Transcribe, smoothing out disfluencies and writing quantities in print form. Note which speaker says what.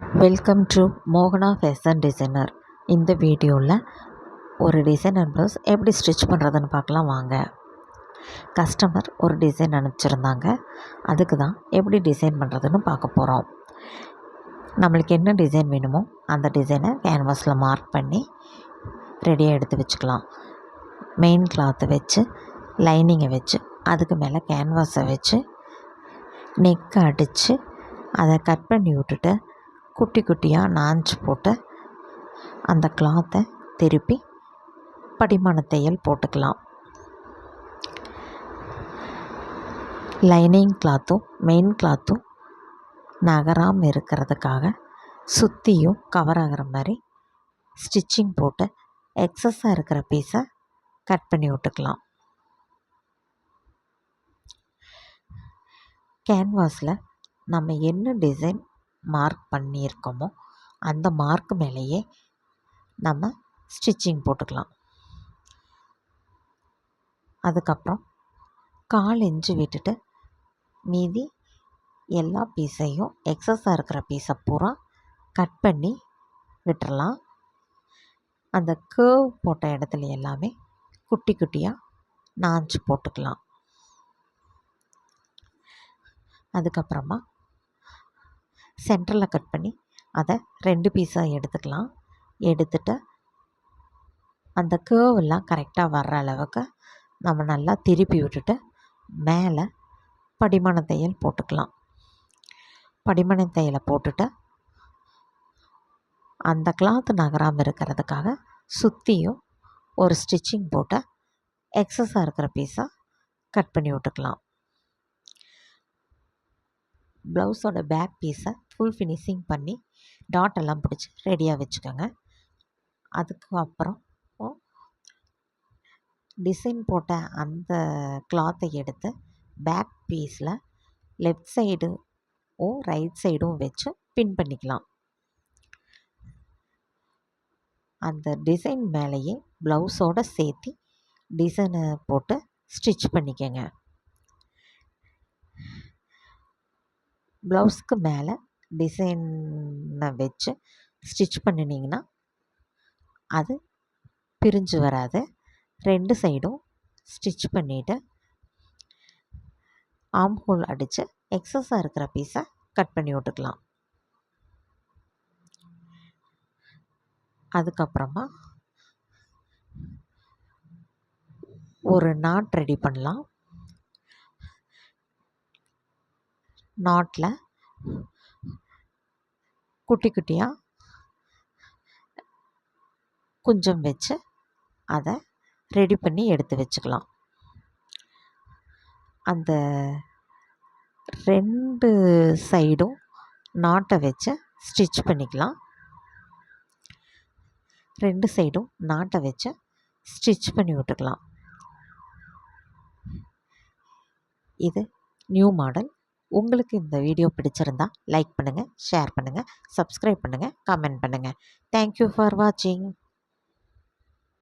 Speaker 1: Welcome to மோகனா fashion designer. இந்த வீடியோவில் ஒரு டிசைனர் ப்ளவுஸ் எப்படி ஸ்டிச் பண்ணுறதுன்னு பார்க்கலாம் வாங்க. கஸ்டமர் ஒரு டிசைன் அனுப்பிச்சிருந்தாங்க, அதுக்கு தான் எப்படி டிசைன் பண்ணுறதுன்னு பார்க்க போகிறோம். நம்மளுக்கு என்ன டிசைன் வேணுமோ அந்த டிசைனை கேன்வாஸில் மார்க் பண்ணி ரெடியாக எடுத்து வச்சுக்கலாம். மெயின் கிளாத்தை வச்சு லைனிங்கை வச்சு அதுக்கு மேலே கேன்வாஸை வச்சு நெக்கை அடித்து அதை கட் பண்ணி விட்டுட்டு குட்டி குட்டியாக நாஞ்சு போட்டு அந்த கிளாத்தை திருப்பி படிமான தையல் போட்டுக்கலாம். லைனிங் கிளாத்தும் மெயின் கிளாத்தும் நகராமல் இருக்கிறதுக்காக சுற்றியும் கவர் ஆகிற மாதிரி ஸ்டிச்சிங் போட்டு எக்ஸஸாக இருக்கிற பீஸை கட் பண்ணி விட்டுக்கலாம். கேன்வாஸில் நம்ம என்ன டிசைன் மார்க் பண்ணியிருக்கோமோ அந்த மார்க் மேலேயே நம்ம ஸ்டிச்சிங் போட்டுக்கலாம். அதுக்கப்புறம் 1/4 இன்ச்சு விட்டுட்டு மீதி எல்லா பீஸையும் எக்ஸஸாக இருக்கிற பீஸை பூரா கட் பண்ணி விட்டுறலாம். அந்த கேர்வ் போட்ட இடத்துல எல்லாமே குட்டி குட்டியாக நாஞ்சு போட்டுக்கலாம். அதுக்கப்புறமா சென்டரில் கட் பண்ணி அதை 2 பீஸாக எடுத்துக்கலாம். எடுத்துட்டு அந்த கேர்வெல்லாம் கரெக்டாக வர்ற அளவுக்கு நம்ம நல்லா திருப்பி விட்டுட்டு மேலே படிமான தையல் போட்டுக்கலாம். படிமான தையலை போட்டுட்டு அந்த கிளாத்து நகராமல் இருக்கிறதுக்காக சுற்றியும் ஒரு ஸ்டிச்சிங் போட்டு எக்ஸஸாக இருக்கிற பீஸாக கட் பண்ணி விட்டுக்கலாம். ப்ளவுஸோட பேக் பீஸை ஃபுல் ஃபினிஷிங் பண்ணி டாட் எல்லாம் பிடிச்சி ரெடியாக வச்சுக்கோங்க. அதுக்கு அப்புறம் டிசைன் போட்ட அந்த கிளாத்தை எடுத்து பேக் பீஸில் லெஃப்ட் சைடும் ரைட் சைடும் வச்சு பின் பண்ணிக்கலாம். அந்த டிசைன் மேலேயே ப்ளவுஸோடு சேர்த்து டிசைனை போட்டு ஸ்டிச் பண்ணிக்கோங்க. ப்ளவுஸ்க்கு மேலே டிசைனை வச்சு ஸ்டிச் பண்ணினீங்கன்னா அது பிரிஞ்சு வராது. 2 சைடும் ஸ்டிச் பண்ணிவிட்டு ஆர்ம் ஹோல் அடித்து எக்ஸஸாக இருக்கிற பீஸை கட் பண்ணி விட்டுக்கலாம். அதுக்கப்புறமா ஒரு நாட் ரெடி பண்ணலாம். நாட்டில் குட்டி குட்டியாக குஞ்சம் வச்சு அதை ரெடி பண்ணி எடுத்து வச்சுக்கலாம். அந்த 2 சைடும் நாட்டை வச்சு ஸ்டிச் பண்ணிக்கலாம். 2 சைடும் நாட்டை வச்சு ஸ்டிச் பண்ணி விட்டுக்கலாம். இது நியூ மாடல். உங்களுக்கு இந்த வீடியோ பிடிச்சிருந்தா லைக் பண்ணுங்கள், ஷேர் பண்ணுங்கள், சப்ஸ்கிரைப் பண்ணுங்கள், கமெண்ட் பண்ணுங்கள். தேங்க்யூ ஃபார் வாட்சிங்.